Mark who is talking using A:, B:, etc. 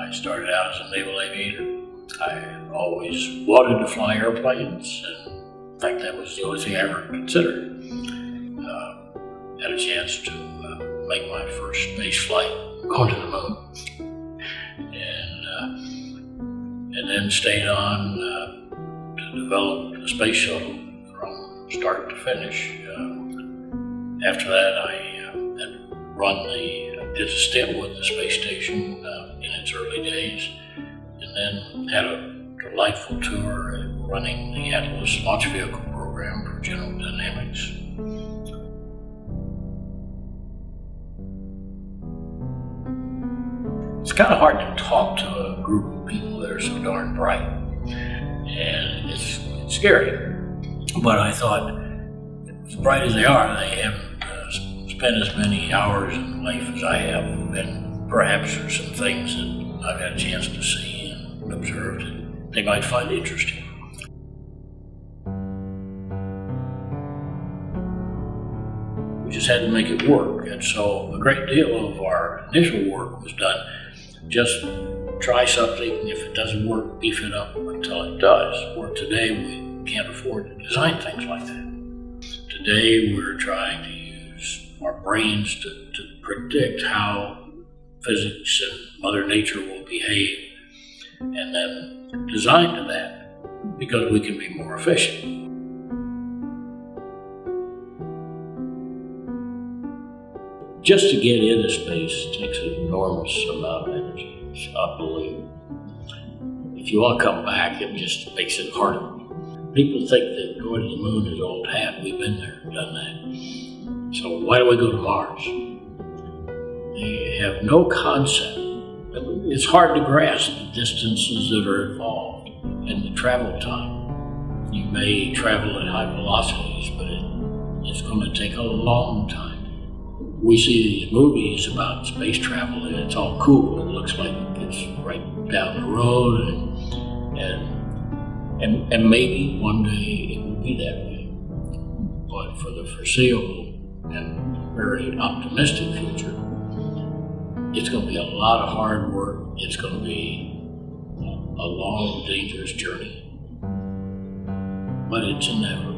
A: I started out as a naval aviator. I always wanted to fly airplanes, and in fact, that was the only thing I ever considered. Had a chance to make my first space flight, going to the moon, and then stayed on to develop the space shuttle from start to finish. After that, I did a stint with the space station in its early days, and then had a delightful tour running the Atlas launch vehicle program for General Dynamics. It's kind of hard to talk to a group of people that are so darn bright, and it's scary. But I thought, as bright as they are, they haven't spent as many hours in life as I have, and perhaps there's some things that I've had a chance to see and observe that they might find interesting. We just had to make it work, and so a great deal of our initial work was done. Just try something, if it doesn't work, beef it up until it does. Or today, we can't afford to design things like that. Today, we're trying to use our brains to predict how physics and Mother Nature will behave, and then design to that, because we can be more efficient. Just to get into space takes an enormous amount of energy. It's unbelievable. If you want to come back, it just makes it harder. People think that going to the moon is old hat. We've been there, done that. So why do we go to Mars? They have no concept. It's hard to grasp the distances that are involved and the travel time. You may travel at high velocities, but it's going to take a long time. We see these movies about space travel, and it's all cool. It looks like it's right down the road, and maybe one day it will be that way. But for the foreseeable and very optimistic future, it's going to be a lot of hard work. It's going to be a long, dangerous journey, but it's inevitable.